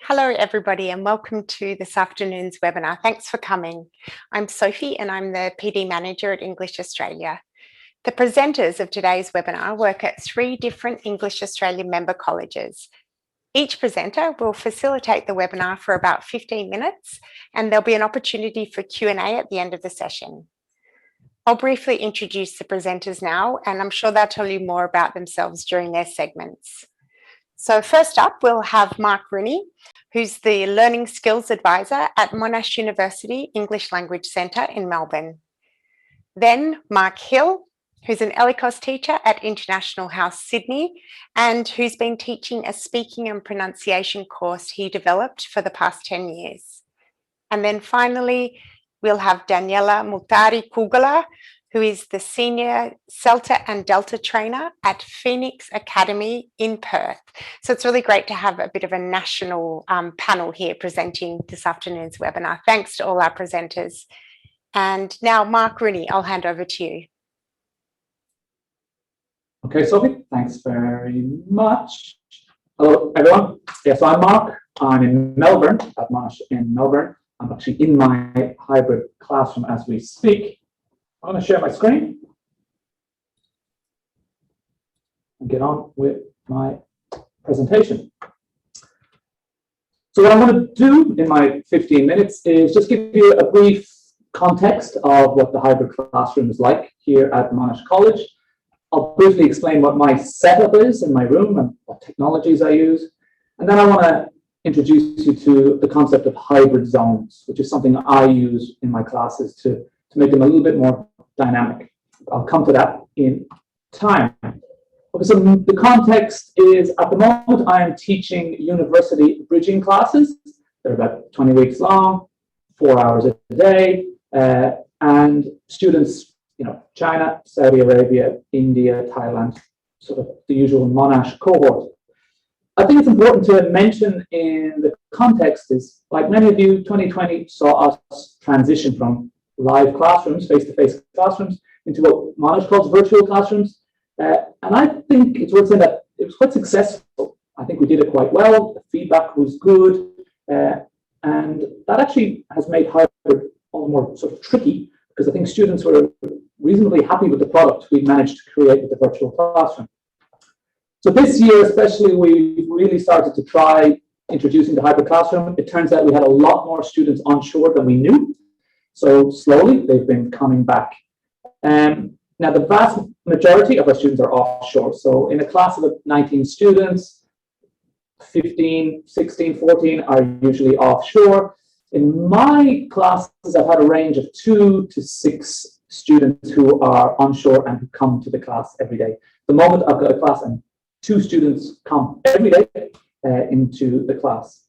Hello, everybody, and welcome to this afternoon's webinar. Thanks for coming. I'm Sophie, and I'm the PD Manager at English Australia. The presenters of today's webinar work at 3 different English Australia member colleges. Each presenter will facilitate the webinar for about 15 minutes, and there'll be an opportunity for Q&A at the end of the session. I'll briefly introduce the presenters now, and I'm sure they'll tell you more about themselves during their segments. So first up, we'll have Mark Rooney, who's the Learning Skills Advisor at Monash University English Language Centre in Melbourne. Then Mark Hill, who's an ELICOS teacher at International House Sydney and who's been teaching a speaking and pronunciation course he developed for the past 10 years. And then finally, we'll have Daniela Multari-Cugola, who is the Senior CELTA and Delta Trainer at Phoenix Academy in Perth. So it's really great to have a bit of a national panel here presenting this afternoon's webinar. Thanks to all our presenters. And now, Mark Rooney, I'll hand over to you. Okay, Sophie, thanks very much. Hello, everyone. Yes, I'm Mark. I'm in Melbourne, at Monash in Melbourne. I'm actually in my hybrid classroom as we speak. I'm going to share my screen and get on with my presentation. So what I'm going to do in my 15 minutes is just give you a brief context of what the hybrid classroom is like here at Monash College. I'll briefly explain what my setup is in my room and what technologies I use. And then I want to introduce you to the concept of hybrid zones, which is something I use in my classes to make them a little bit more dynamic. I'll come to that in time. Okay, so the context is, at the moment, I am teaching university bridging classes. They're about 20 weeks long, 4 hours a day, and students, China, Saudi Arabia, India, Thailand, sort of the usual Monash cohort. I think it's important to mention in the context is, like many of you, 2020 saw us transition from live classrooms, face-to-face classrooms, into what Monash calls virtual classrooms. And I think it's worth saying that it was quite successful. I think we did it quite well. The feedback was good. And that actually has made hybrid all the more sort of tricky, because I think students were reasonably happy with the product we managed to create with the virtual classroom. So this year, especially, we really started to try introducing the hybrid classroom. It turns out we had a lot more students onshore than we knew. So slowly, they've been coming back. Now, the vast majority of our students are offshore. So in a class of 19 students, 15, 16, 14 are usually offshore. In my classes, I've had a range of 2 to 6 students who are onshore and who come to the class every day. The moment I've got a class and 2 students come every day into the class.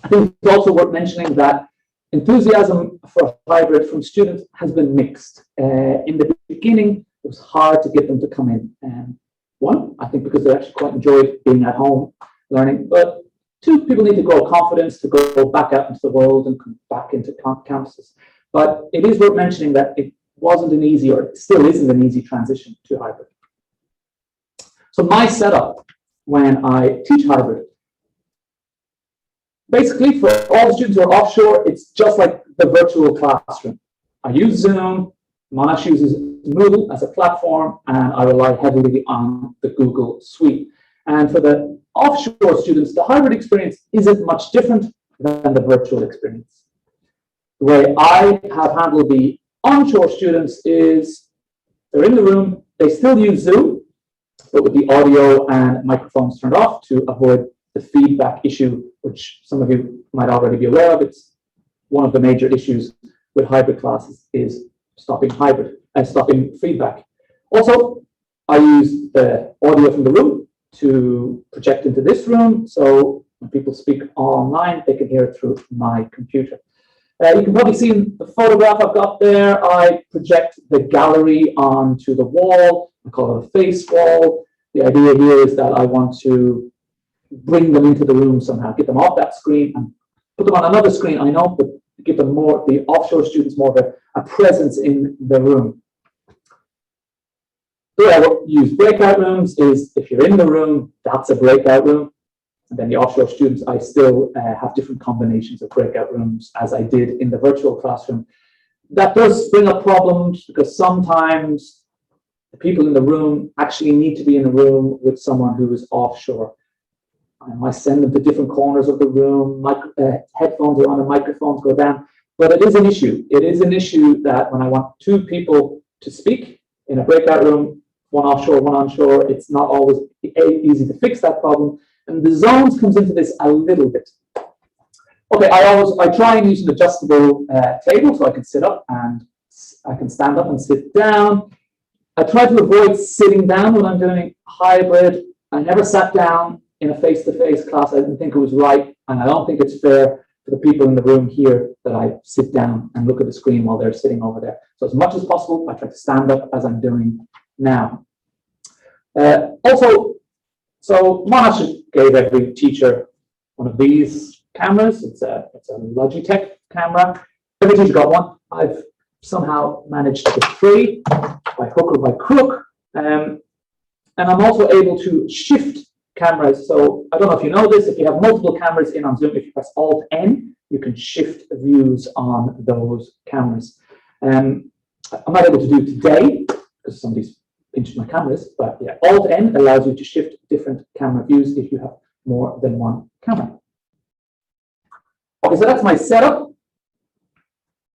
I think it's also worth mentioning that enthusiasm for hybrid from students has been mixed. In the beginning, it was hard to get them to come in. One, I think because they actually quite enjoyed being at home learning, but 2, people need to grow confidence to go back out into the world and come back into campuses. But it is worth mentioning that it wasn't an easy, or it still isn't an easy transition to hybrid. So my setup when I teach hybrid, basically for all the students who are offshore, it's just like the virtual classroom. I use Zoom, Monash uses Moodle as a platform, and I rely heavily on the Google Suite. And for the offshore students, the hybrid experience isn't much different than the virtual experience. The way I have handled the onshore students is they're in the room, they still use Zoom, but with the audio and microphones turned off to avoid the feedback issue, which some of you might already be aware of. It's one of the major issues with hybrid classes is stopping feedback. Also, I use the audio from the room to project into this room, so when people speak online, they can hear it through my computer. You can probably see in the photograph I've got there, I project the gallery onto the wall. I call it a face wall. The idea here is that I want to bring them into the room somehow, get them off that screen and put them on another screen, I know, but give them more, the offshore students, more of a presence in the room. The way I use breakout rooms is if you're in the room, that's a breakout room. And then the offshore students, I still have different combinations of breakout rooms as I did in the virtual classroom. That does bring up problems because sometimes the people in the room actually need to be in a room with someone who is offshore. I send them to different corners of the room, headphones are on and microphones go down. But it is an issue. It is an issue that when I want two people to speak in a breakout room, one offshore, one onshore, it's not always easy to fix that problem. And the zones comes into this a little bit. Okay, I try and use an adjustable table so I can sit up and I can stand up and sit down. I try to avoid sitting down when I'm doing hybrid. I never sat down in a face-to-face class. I didn't think it was right, and I don't think it's fair for the people in the room here that I sit down and look at the screen while they're sitting over there. So as much as possible, I try to stand up as I'm doing now. Also, so Monash gave every teacher one of these cameras. It's a Logitech camera. Every teacher got one. I've somehow managed to get free by hook or by crook. And I'm also able to shift cameras. So I don't know if you know this, if you have multiple cameras in on Zoom, if you press Alt-N, you can shift views on those cameras. I'm not able to do it today because somebody's pinched my cameras, but yeah, Alt-N allows you to shift different camera views if you have more than one camera. Okay, so that's my setup.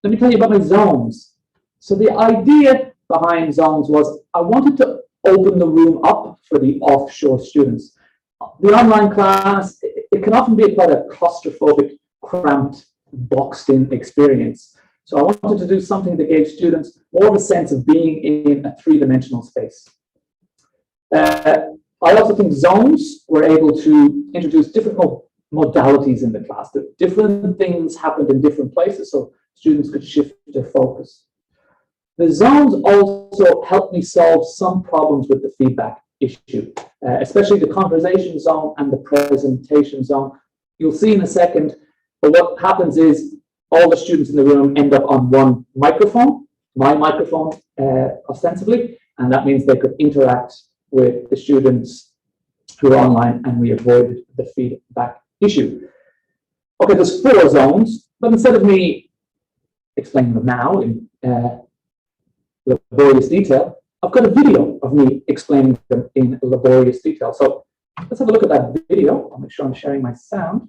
Let me tell you about my zones. So the idea behind zones was I wanted to open the room up for the offshore students. The online class, it can often be quite a claustrophobic, cramped, boxed-in experience. So I wanted to do something that gave students more of a sense of being in a three-dimensional space. I also think zones were able to introduce different modalities in the class. That different things happened in different places, so students could shift their focus. The zones also helped me solve some problems with the feedback issue, especially the conversation zone and the presentation zone. You'll see in a second, but what happens is all the students in the room end up on one microphone, my microphone ostensibly, and that means they could interact with the students who are online, and we avoided the feedback issue. Okay, there's 4 zones, but instead of me explaining them now in laborious detail, I've got a video of me explaining them in laborious detail. So let's have a look at that video. I'll make sure I'm sharing my sound.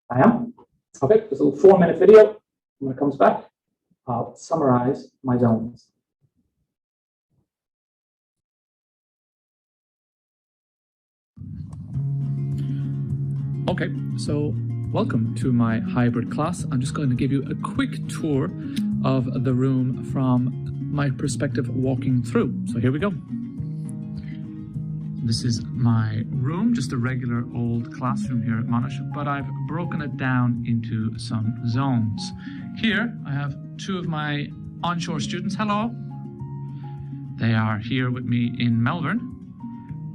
I am. Okay, there's a little 4-minute video. When it comes back, I'll summarize my zones. Okay, so welcome to my hybrid class. I'm just going to give you a quick tour of the room from my perspective walking through. So here we go. This is my room, just a regular old classroom here at Monash, but I've broken it down into some zones. Here I have 2 of my onshore students. Hello. They are here with me in Melbourne.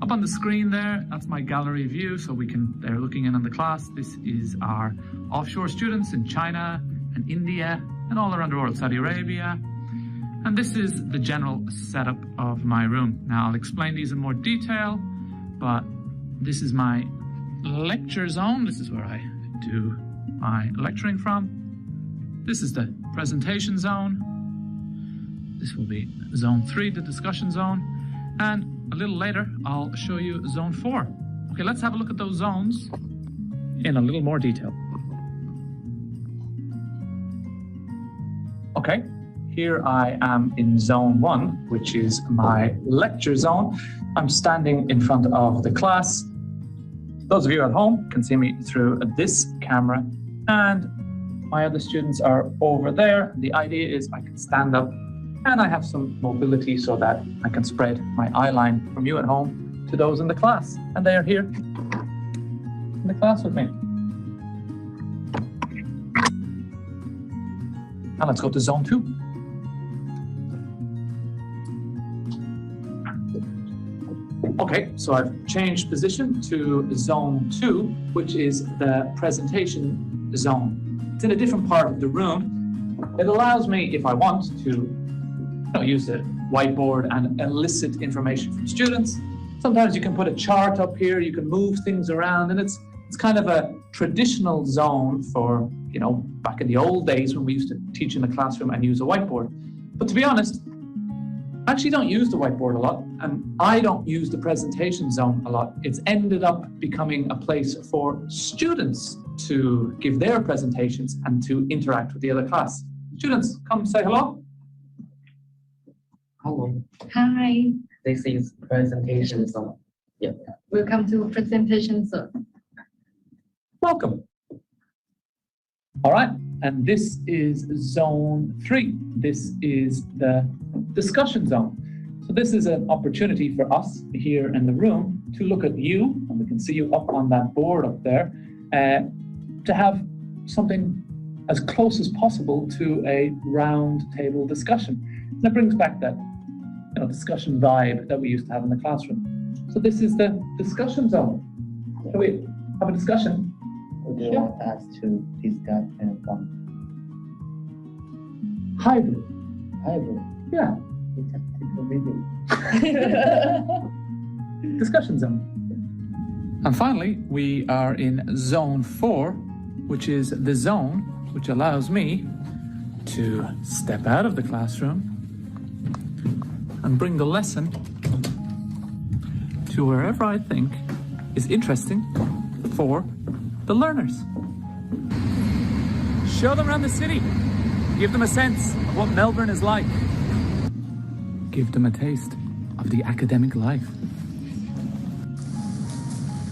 Up on the screen there, that's my gallery view, so they're looking in on the class. This is our offshore students in China and India and all around the world, Saudi Arabia. And this is the general setup of my room. Now I'll explain these in more detail, but this is my lecture zone. This is where I do my lecturing from. This is the presentation zone. This will be zone 3, the discussion zone. And a little later, I'll show you zone 4. Okay, let's have a look at those zones in a little more detail. Okay, here I am in zone 1, which is my lecture zone. I'm standing in front of the class. Those of you at home can see me through this camera, and my other students are over there. The idea is I can stand up and I have some mobility so that I can spread my eye line from you at home to those in the class. And they are here in the class with me. Now let's go to zone 2. Okay, so I've changed position to zone 2, which is the presentation zone. It's in a different part of the room. It allows me, if I want to, use the whiteboard and elicit information from students. Sometimes you can put a chart up here, you can move things around, and it's kind of a traditional zone for, you know, back in the old days when we used to teach in the classroom and use a whiteboard. But to be honest, I actually don't use the whiteboard a lot, and I don't use the presentation zone a lot. It's ended up becoming a place for students to give their presentations and to interact with the other class. Students, come say hello. Hello, Hi, this is presentation zone. Yeah. welcome to presentation zone. Welcome. All right, and this is zone 3. This is the discussion zone. So this is an opportunity for us here in the room to look at you, and we can see you up on that board up there, to have something as close as possible to a round table discussion. And it brings back that, you know, discussion vibe that we used to have in the classroom. So this is the discussion zone. Shall we have a discussion? Would you want us to discuss and Hybrid. hybrid? Yeah. We just take a video. Discussion zone. And finally, we are in zone 4, which is the zone which allows me to step out of the classroom and bring the lesson to wherever I think is interesting for the learners. Show them around the city. Give them a sense of what Melbourne is like. Give them a taste of the academic life.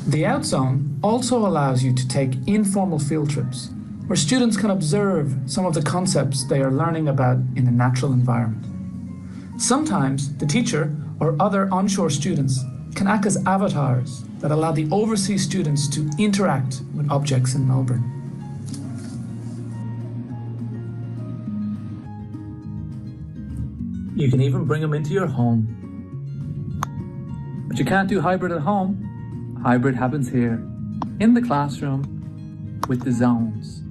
The Out Zone also allows you to take informal field trips, where students can observe some of the concepts they are learning about in a natural environment. Sometimes the teacher or other onshore students can act as avatars that allow the overseas students to interact with objects in Melbourne. You can even bring them into your home. But you can't do hybrid at home. Hybrid happens here, in the classroom, with the zones.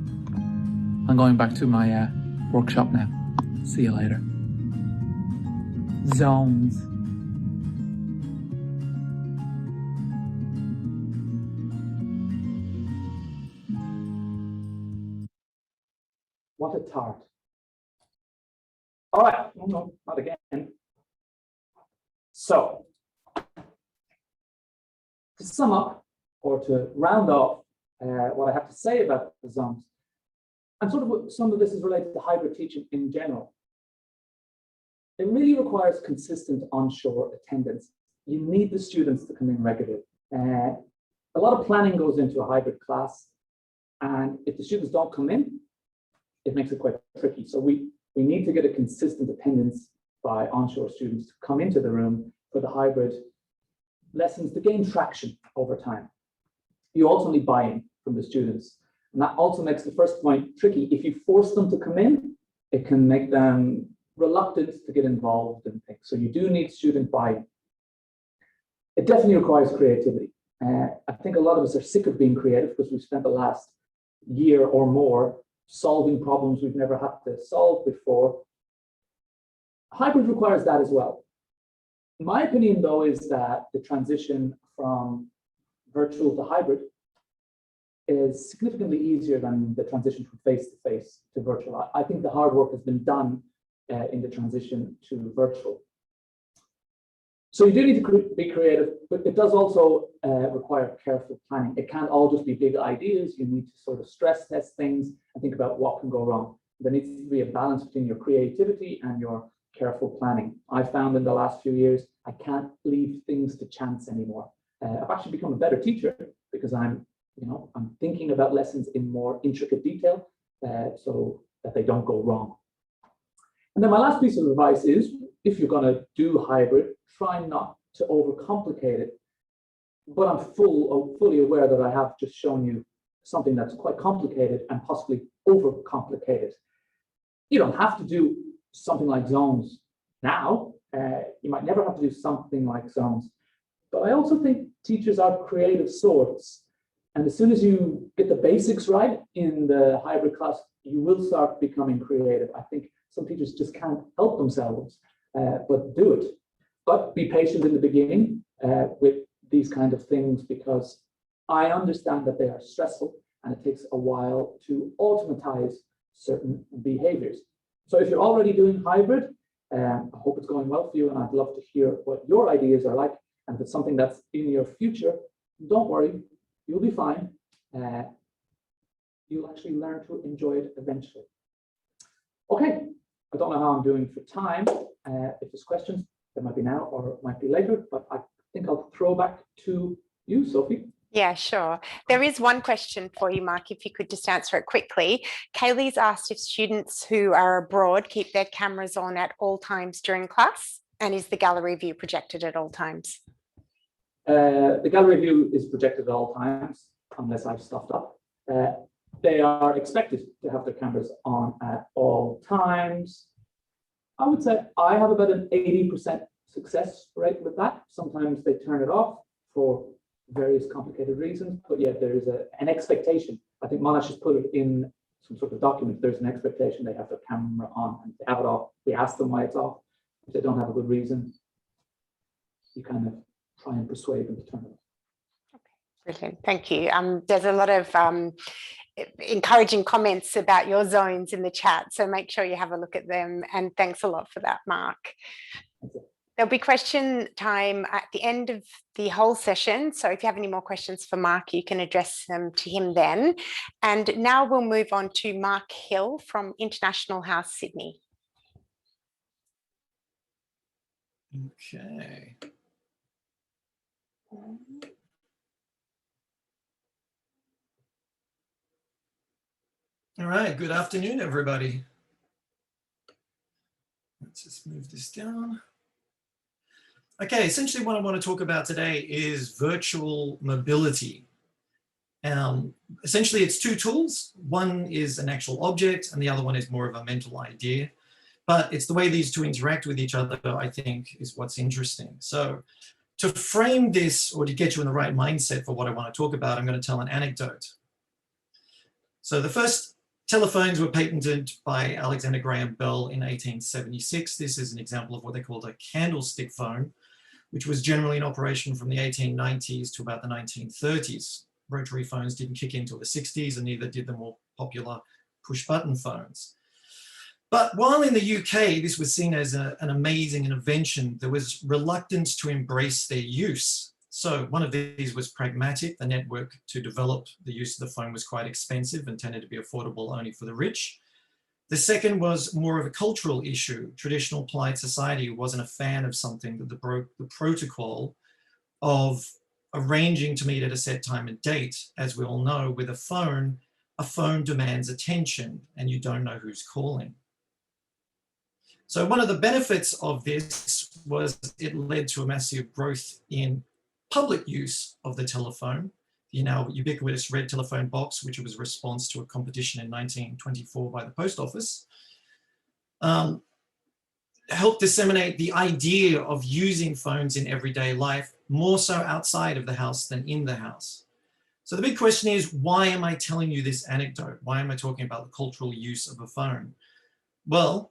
I'm going back to my workshop now. See you later. Zones. What a tart. All right, no, not again. So, to sum up, or to round off what I have to say about the zones, and sort of some of this is related to hybrid teaching in general. It really requires consistent onshore attendance. You need the students to come in regularly. A lot of planning goes into a hybrid class, and if the students don't come in, it makes it quite tricky. So we need to get a consistent attendance by onshore students to come into the room for the hybrid lessons to gain traction over time. You also need buy-in from the students. And that also makes the first point tricky. If you force them to come in, it can make them reluctant to get involved in things. So you do need student buy-in. It definitely requires creativity. I think a lot of us are sick of being creative because we've spent the last year or more solving problems we've never had to solve before. Hybrid requires that as well. My opinion, though, is that the transition from virtual to hybrid is significantly easier than the transition from face-to-face to virtual. I think the hard work has been done in the transition to virtual. So you do need to be creative, but it does also require careful planning. It can't all just be big ideas. You need to sort of stress test things and think about what can go wrong. There needs to be a balance between your creativity and your careful planning. I found in the last few years, I can't leave things to chance anymore. I've actually become a better teacher because I'm thinking about lessons in more intricate detail so that they don't go wrong. And then my last piece of advice is, if you're going to do hybrid, try not to overcomplicate it. But I'm fully aware that I have just shown you something that's quite complicated and possibly overcomplicated. You don't have to do something like zones now. You might never have to do something like zones. But I also think teachers are creative sorts. And as soon as you get the basics right in the hybrid class, you will start becoming creative. I think some teachers just can't help themselves, but do it. But be patient in the beginning. with these kind of things, because I understand that they are stressful and it takes a while to automatize certain behaviors. So if you're already doing hybrid, I hope it's going well for you, and I'd love to hear what your ideas are like. And if it's something that's in your future, don't worry, you'll be fine. You'll actually learn to enjoy it eventually. Okay, I don't know how I'm doing for time. If there's questions, there might be now or it might be later, but I think I'll throw back to you, Sophie. Yeah, sure. There is one question for you, Mark, if you could just answer it quickly. Kaylee's asked if students who are abroad keep their cameras on at all times during class, and is the gallery view projected at all times? The gallery view is projected at all times, unless I've stuffed up. They are expected to have their cameras on at all times. I would say I have about an 80% success rate with that. Sometimes they turn it off for various complicated reasons, but yeah, there is an expectation. I think Monash has put it in some sort of document. There's an expectation they have their camera on, and if they have it off, we ask them why it's off. If they don't have a good reason, you kind of try and persuade them to turn it off. Okay, brilliant. Thank you. There's a lot of encouraging comments about your zones in the chat, so make sure you have a look at them, and thanks a lot for that, Mark. There'll be question time at the end of the whole session, so if you have any more questions for Mark, you can address them to him then. And now we'll move on to Mark Hill from International House, Sydney. Okay. All right, good afternoon, everybody. Let's just move this down. Okay, essentially what I want to talk about today is virtual mobility. Essentially it's two tools. One is an actual object and the other one is more of a mental idea. But it's the way these two interact with each other, I think, is what's interesting. So to frame this, or to get you in the right mindset for what I want to talk about, I'm going to tell an anecdote. So the first telephones were patented by Alexander Graham Bell in 1876. This is an example of what they called a candlestick phone, which was generally in operation from the 1890s to about the 1930s. Rotary phones didn't kick in until the 60s, and neither did the more popular push-button phones. But while in the UK, this was seen as an amazing invention, there was reluctance to embrace their use. So one of these was pragmatic. The network to develop the use of the phone was quite expensive and tended to be affordable only for the rich. The second was more of a cultural issue. Traditional polite society wasn't a fan of something that broke the protocol of arranging to meet at a set time and date. As we all know, with a phone demands attention and you don't know who's calling. So one of the benefits of this was it led to a massive growth in public use of the telephone. The now ubiquitous red telephone box, which was a response to a competition in 1924 by the post office, helped disseminate the idea of using phones in everyday life, more so outside of the house than in the house. So the big question is, why am I telling you this anecdote? Why am I talking about the cultural use of a phone? Well,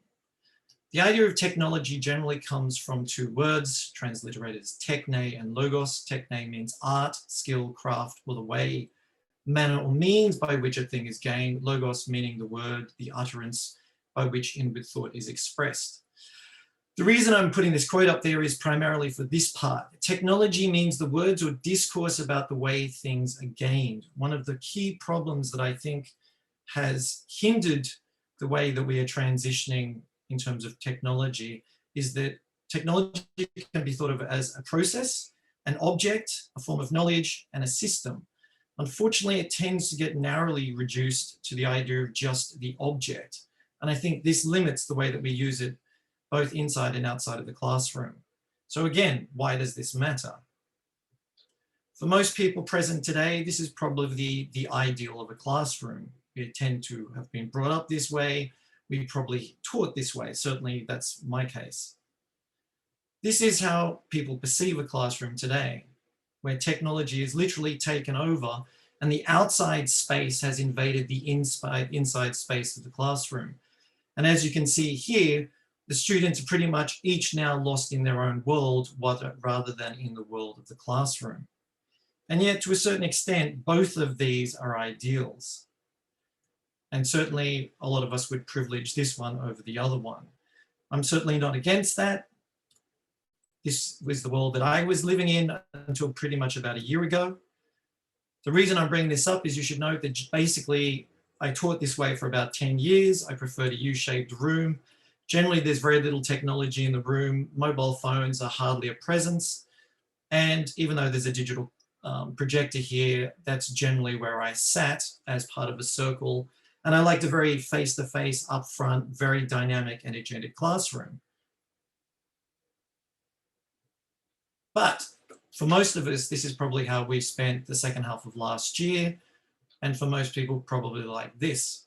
the idea of technology generally comes from two words, transliterated as techne and logos. Techne means art, skill, craft, or the way, manner, or means by which a thing is gained. Logos meaning the word, the utterance by which inward thought is expressed. The reason I'm putting this quote up there is primarily for this part. Technology means the words or discourse about the way things are gained. One of the key problems that I think has hindered the way that we are transitioning in terms of technology is that technology can be thought of as a process, an object, a form of knowledge, and a system. Unfortunately, it tends to get narrowly reduced to the idea of just the object. And I think this limits the way that we use it both inside and outside of the classroom. So again, why does this matter? For most people present today, this is probably the ideal of a classroom. We tend to have been brought up this way. We probably taught this way. Certainly that's my case. This is how people perceive a classroom today, where technology is literally taken over and the outside space has invaded the inside space of the classroom. And as you can see here, The students are pretty much each now lost in their own world rather than in the world of the classroom. And yet, to a certain extent, both of these are ideals. And certainly a lot of us would privilege this one over the other one. I'm certainly not against that. This was the world that I was living in until pretty much about a year ago. The reason I'm bringing this up is you should note that basically I taught this way for about 10 years. I prefer a U-shaped room. Generally, there's very little technology in the room. Mobile phones are hardly a presence. And even though there's a digital projector here, that's generally where I sat as part of a circle. And I liked a very face-to-face, upfront, very dynamic, energetic classroom. But for most of us, this is probably how we spent the second half of last year. And for most people, probably like this.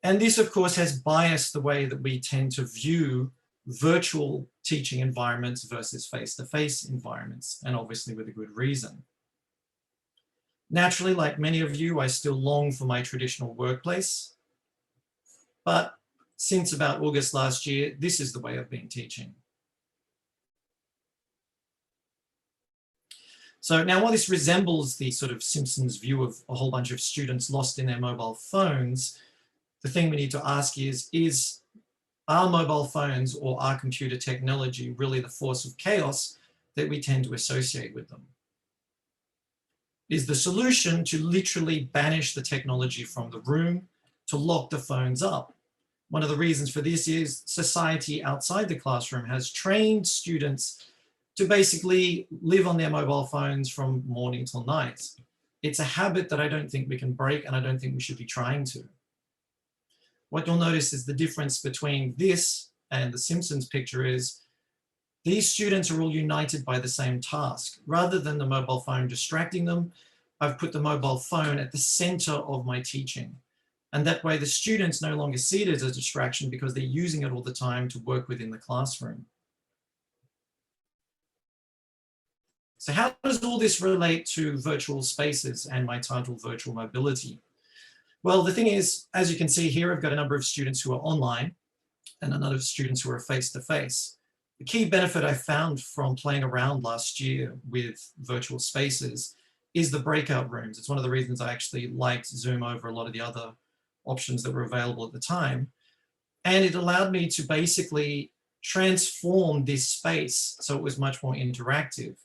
And this, of course, has biased the way that we tend to view virtual teaching environments versus face-to-face environments, and obviously with a good reason. Naturally, like many of you, I still long for my traditional workplace. But since about August last year, this is the way I've been teaching. So now while this resembles the sort of Simpsons view of a whole bunch of students lost in their mobile phones, the thing we need to ask is are mobile phones or our computer technology really the force of chaos that we tend to associate with them? Is the solution to literally banish the technology from the room, to lock the phones up? One of the reasons for this is society outside the classroom has trained students to basically live on their mobile phones from morning till night. It's a habit that I don't think we can break, and I don't think we should be trying to. What you'll notice is the difference between this and the Simpsons picture is these students are all united by the same task. Rather than the mobile phone distracting them, I've put the mobile phone at the center of my teaching. And that way the students no longer see it as a distraction because they're using it all the time to work within the classroom. So how does all this relate to virtual spaces and my title, Virtual Mobility? Well, the thing is, as you can see here, I've got a number of students who are online and a number of students who are face-to-face. The key benefit I found from playing around last year with virtual spaces is the breakout rooms. It's one of the reasons I actually liked Zoom over a lot of the other options that were available at the time. And it allowed me to basically transform this space so it was much more interactive.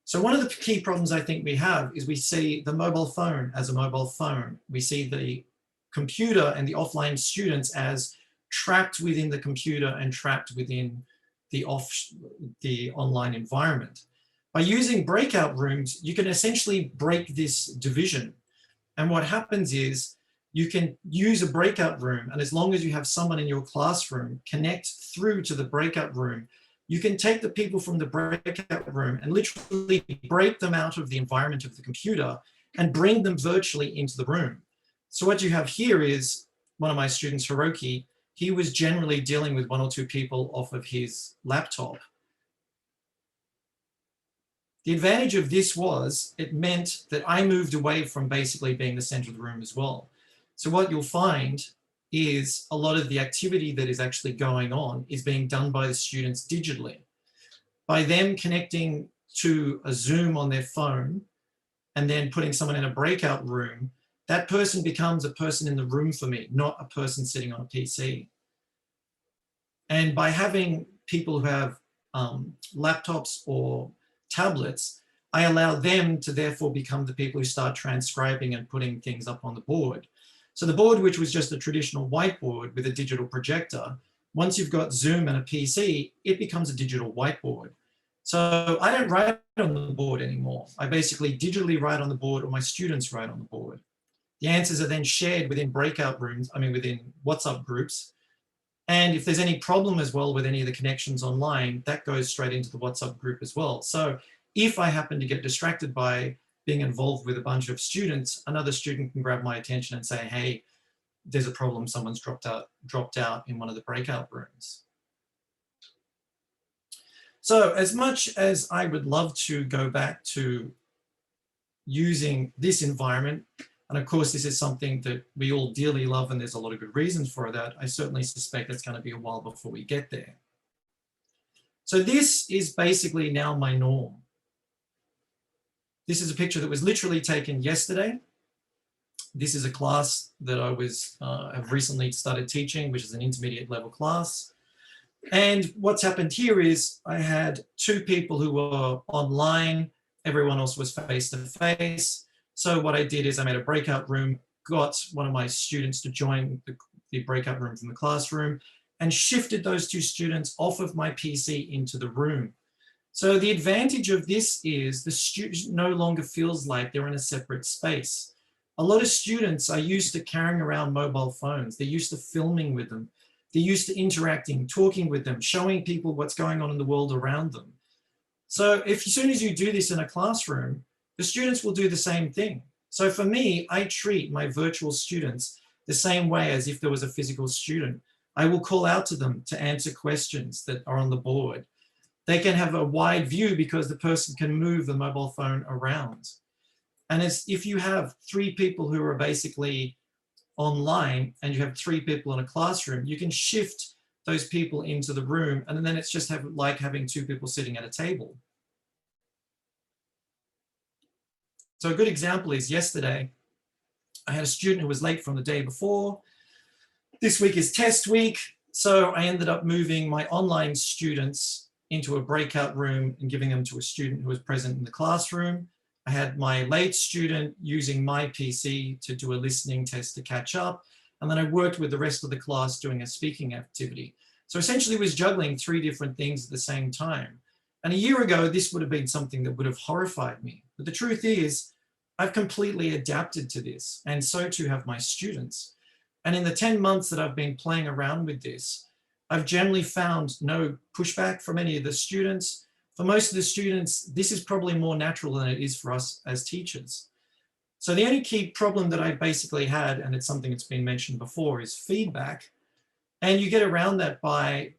So one of the key problems I think we have is we see the mobile phone as a mobile phone. We see the computer and the offline students as trapped within the computer and trapped within the online environment. By using breakout rooms, you can essentially break this division. And what happens is you can use a breakout room, and as long as you have someone in your classroom connect through to the breakout room, you can take the people from the breakout room and literally break them out of the environment of the computer and bring them virtually into the room. So what you have here is one of my students, Hiroki. He was generally dealing with one or two people off of his laptop. The advantage of this was it meant that I moved away from basically being the center of the room as well. So what you'll find is a lot of the activity that is actually going on is being done by the students digitally. By them connecting to a Zoom on their phone and then putting someone in a breakout room, that person becomes a person in the room for me, not a person sitting on a PC. And by having people who have laptops or tablets, I allow them to therefore become the people who start transcribing and putting things up on the board. So the board, which was just a traditional whiteboard with a digital projector, once you've got Zoom and a PC, it becomes a digital whiteboard. So I don't write on the board anymore. I basically digitally write on the board, or my students write on the board. The answers are then shared within breakout rooms, within WhatsApp groups. And if there's any problem as well with any of the connections online, that goes straight into the WhatsApp group as well. So if I happen to get distracted by being involved with a bunch of students, another student can grab my attention and say, hey, there's a problem, someone's dropped out in one of the breakout rooms. So as much as I would love to go back to using this environment, And of course, this is something that we all dearly love, and there's a lot of good reasons for that. I certainly suspect it's going to be a while before we get there. So this is basically now my norm. This is a picture that was literally taken yesterday. This is a class that I have recently started teaching, which is an intermediate level class. And what's happened here is I had 2 people who were online. Everyone else was face to face. So what I did is I made a breakout room, got one of my students to join the breakout room from the classroom, and shifted those 2 students off of my PC into the room. So the advantage of this is the student no longer feels like they're in a separate space. A lot of students are used to carrying around mobile phones. They're used to filming with them. They're used to interacting, talking with them, showing people what's going on in the world around them. So as soon as you do this in a classroom, the students will do the same thing. So for me, I treat my virtual students the same way as if there was a physical student. I will call out to them to answer questions that are on the board. They can have a wide view because the person can move the mobile phone around. And if you have 3 people who are basically online and you have 3 people in a classroom, you can shift those people into the room, and then it's just like having 2 people sitting at a table. So a good example is yesterday, I had a student who was late from the day before. This week is test week, so I ended up moving my online students into a breakout room and giving them to a student who was present in the classroom. I had my late student using my PC to do a listening test to catch up. And then I worked with the rest of the class doing a speaking activity. So essentially was juggling 3 different things at the same time. And a year ago, this would have been something that would have horrified me. But the truth is, I've completely adapted to this, and so too have my students. And in the 10 months that I've been playing around with this, I've generally found no pushback from any of the students. For most of the students, this is probably more natural than it is for us as teachers. So the only key problem that I basically had, and it's something that's been mentioned before, is feedback. And you get around that by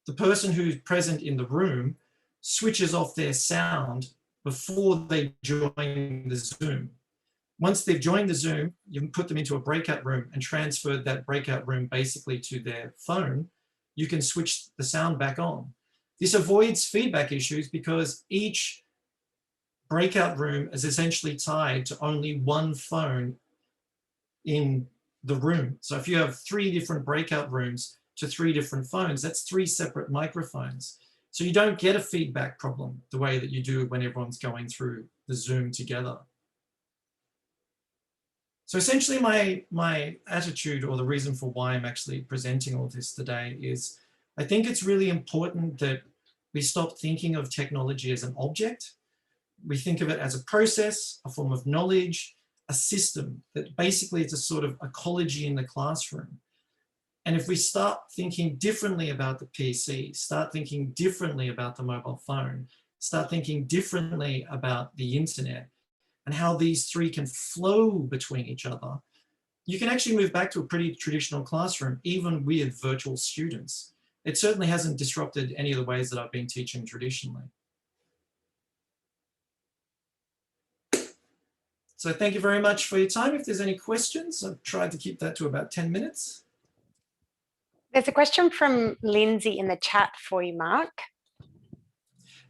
the person who's present in the room switches off their sound before they join the Zoom. Once they've joined the Zoom, you can put them into a breakout room and transfer that breakout room basically to their phone. You can switch the sound back on. This avoids feedback issues because each breakout room is essentially tied to only one phone in the room. So if you have 3 different breakout rooms to 3 different phones, that's 3 separate microphones. So you don't get a feedback problem the way that you do when everyone's going through the Zoom together. So essentially my attitude, or the reason for why I'm actually presenting all this today, is I think it's really important that we stop thinking of technology as an object. We think of it as a process, a form of knowledge, a system that basically it's a sort of ecology in the classroom. And if we start thinking differently about the PC, start thinking differently about the mobile phone, start thinking differently about the internet, and how these 3 can flow between each other, you can actually move back to a pretty traditional classroom, even with virtual students. It certainly hasn't disrupted any of the ways that I've been teaching traditionally. So thank you very much for your time. If there's any questions, I've tried to keep that to about 10 minutes. There's a question from Lindsay in the chat for you, Mark.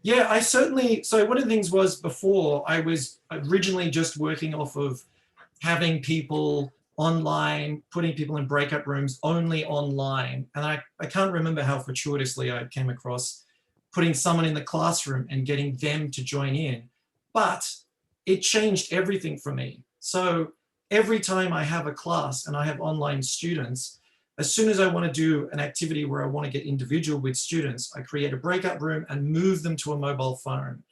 Yeah, I certainly, so one of the things was before, I was originally just working off of having people online, putting people in breakout rooms only online. And I can't remember how fortuitously I came across putting someone in the classroom and getting them to join in, but it changed everything for me. So every time I have a class and I have online students, as soon as I want to do an activity where I want to get individual with students, I create a breakout room and move them to a mobile phone.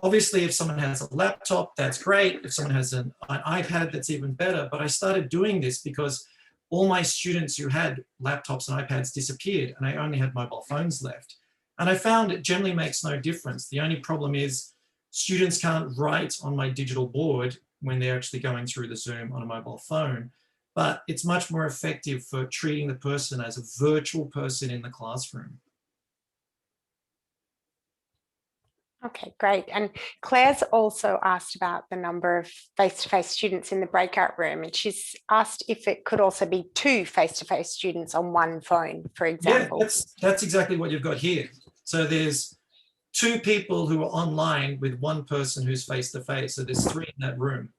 Obviously, if someone has a laptop, that's great. If someone has an iPad, that's even better. But I started doing this because all my students who had laptops and iPads disappeared, and I only had mobile phones left. And I found it generally makes no difference. The only problem is students can't write on my digital board when they're actually going through the Zoom on a mobile phone. But it's much more effective for treating the person as a virtual person in the classroom. Okay, great. And Claire's also asked about the number of face-to-face students in the breakout room, and she's asked if it could also be 2 face-to-face students on one phone, for example. Yeah, that's exactly what you've got here. So there's 2 people who are online with 1 person who's face-to-face. So there's 3 in that room.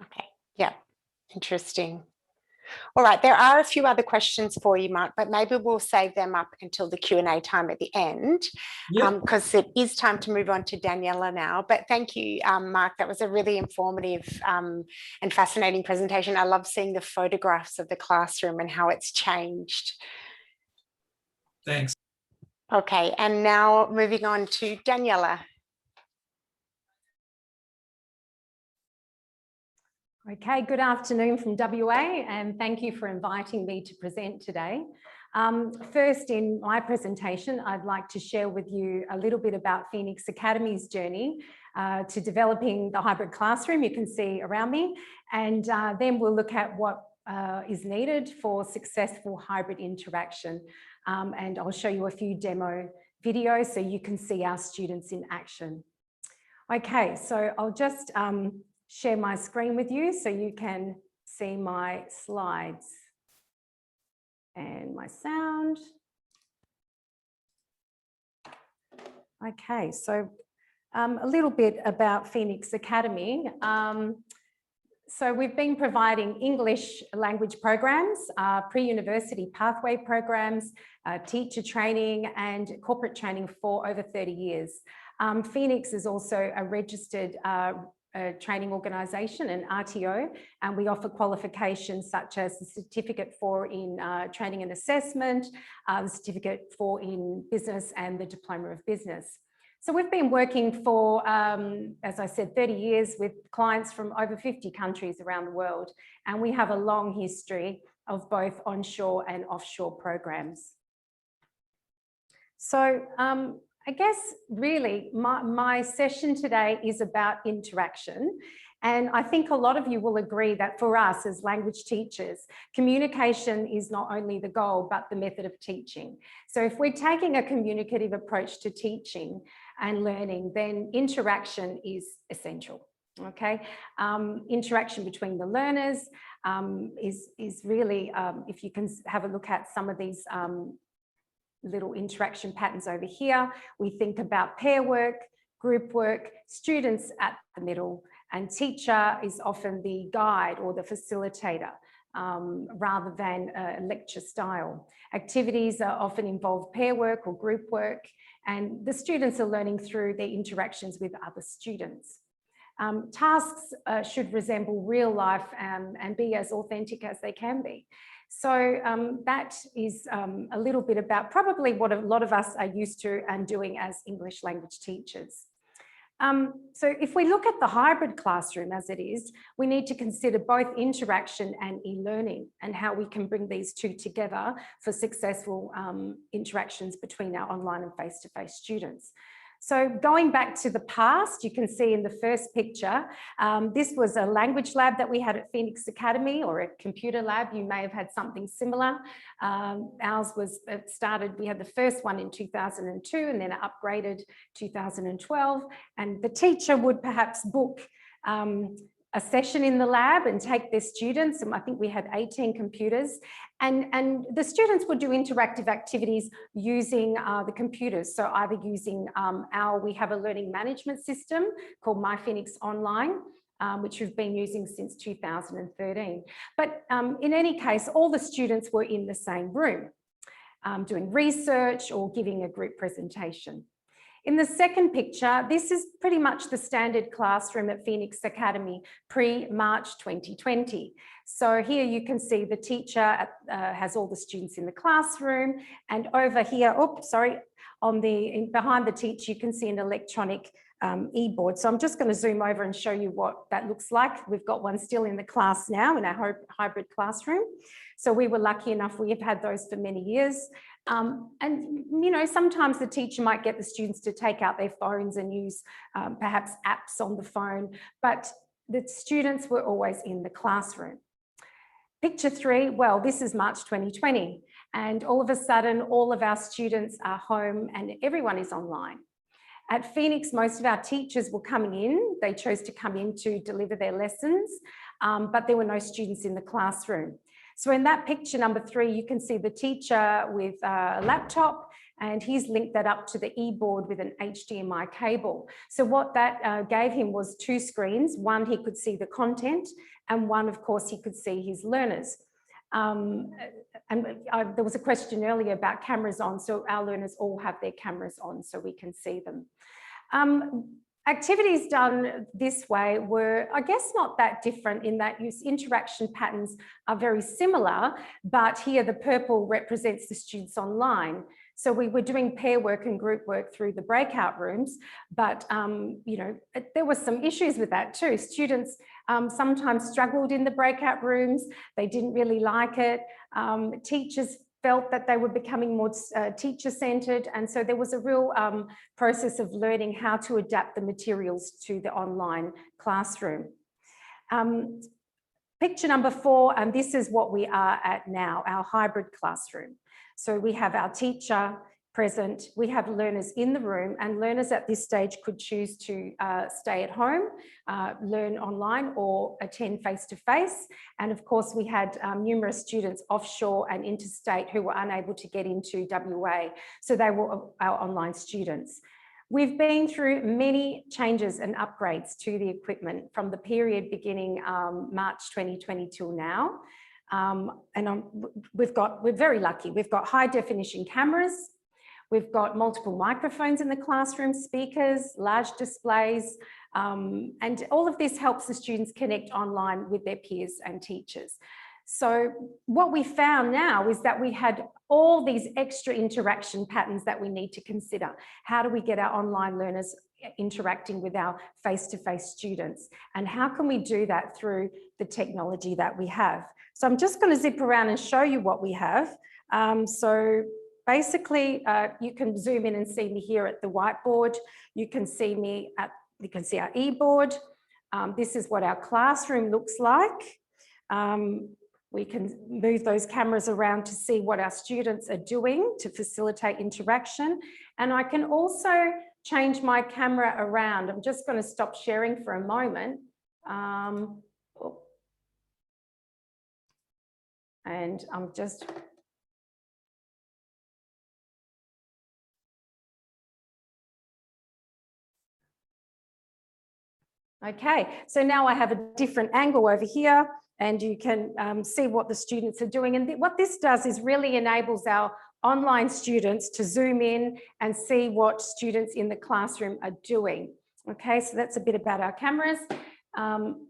Okay, yeah, interesting. All right, there are a few other questions for you, Mark, but maybe we'll save them up until the Q&A time at the end, because it is time to move on to Daniela now. But thank you, Mark. That was a really informative and fascinating presentation. I love seeing the photographs of the classroom and how it's changed. Thanks. Okay, and now moving on to Daniela. Okay, good afternoon from WA, and thank you for inviting me to present today. First, in my presentation, I'd like to share with you a little bit about Phoenix Academy's journey to developing the hybrid classroom you can see around me, and then we'll look at what is needed for successful hybrid interaction. And I'll show you a few demo videos so you can see our students in action. Okay, so I'll just share my screen with you so you can see my slides and my sound. Okay, so a little bit about Phoenix Academy. So we've been providing English language programs, pre-university pathway programs, teacher training and corporate training for over 30 years. Phoenix is also a registered training organisation, an RTO, and we offer qualifications such as the certificate for in training and assessment, the certificate for in business and the diploma of business. So we've been working for, as I said, 30 years with clients from over 50 countries around the world, and we have a long history of both onshore and offshore programs. So I guess really my session today is about interaction. And I think a lot of you will agree that for us as language teachers, communication is not only the goal, but the method of teaching. So if we're taking a communicative approach to teaching and learning, then interaction is essential. Okay, interaction between the learners is really, if you can have a look at some of these little interaction patterns over here. We think about pair work, group work, students at the middle, and teacher is often the guide or the facilitator rather than a lecture style. Activities are often involve pair work or group work, and the students are learning through their interactions with other students. Tasks should resemble real life and be as authentic as they can be. So that is a little bit about probably what a lot of us are used to and doing as English language teachers. So if we look at the hybrid classroom as it is, we need to consider both interaction and e-learning and how we can bring these two together for successful interactions between our online and face-to-face students. So going back to the past, you can see in the first picture, this was a language lab that we had at Phoenix Academy, or a computer lab. You may have had something similar. Ours was started, we had the first one in 2002 and then upgraded 2012. And the teacher would perhaps book a session in the lab and take their students, and I think we had 18 computers, and the students would do interactive activities using the computers. So either using we have a learning management system called MyPhoenix Online, which we've been using since 2013. But in any case, all the students were in the same room doing research or giving a group presentation. In the second picture, this is pretty much the standard classroom at Phoenix Academy pre-March 2020. So here you can see the teacher has all the students in the classroom, and over here, behind the teacher, you can see an electronic e-board. So I'm just going to zoom over and show you what that looks like. We've got one still in the class now in our hybrid classroom. So we were lucky enough, we have had those for many years. And, you know, sometimes the teacher might get the students to take out their phones and use perhaps apps on the phone, but the students were always in the classroom. Picture 3, well, this is March 2020, and all of a sudden, all of our students are home and everyone is online. At Phoenix, most of our teachers were coming in. They chose to come in to deliver their lessons, but there were no students in the classroom. So in that picture number 3, you can see the teacher with a laptop, and he's linked that up to the e-board with an HDMI cable. So what that gave him was 2 screens. One, he could see the content, and one, of course, he could see his learners. There was a question earlier about cameras on, so our learners all have their cameras on so we can see them. Activities done this way were, I guess, not that different in that interaction patterns are very similar, but here the purple represents the students online. So we were doing pair work and group work through the breakout rooms, but you know, there were some issues with that too. Students sometimes struggled in the breakout rooms. They didn't really like it. Teachers felt that they were becoming more teacher-centered, and so there was a real process of learning how to adapt the materials to the online classroom. Picture number 4, and this is what we are at now, our hybrid classroom. So we have our teacher present, we have learners in the room, and learners at this stage could choose to stay at home, learn online, or attend face-to-face. And of course, we had numerous students offshore and interstate who were unable to get into WA. So they were our online students. We've been through many changes and upgrades to the equipment from the period beginning March 2020 till now. We're very lucky. We've got high definition cameras. We've got multiple microphones in the classroom, speakers, large displays, and all of this helps the students connect online with their peers and teachers. So what we found now is that we had all these extra interaction patterns that we need to consider. How do we get our online learners interacting with our face-to-face students? And how can we do that through the technology that we have? So I'm just going to zip around and show you what we have. So basically, you can zoom in and see me here at the whiteboard. You can see me you can see our e-board. This is what our classroom looks like. We can move those cameras around to see what our students are doing to facilitate interaction. And I can also change my camera around. I'm just going to stop sharing for a moment. And I'm just... Okay, so now I have a different angle over here, and you can see what the students are doing. And what this does is really enables our online students to zoom in and see what students in the classroom are doing. Okay, so that's a bit about our cameras. I'm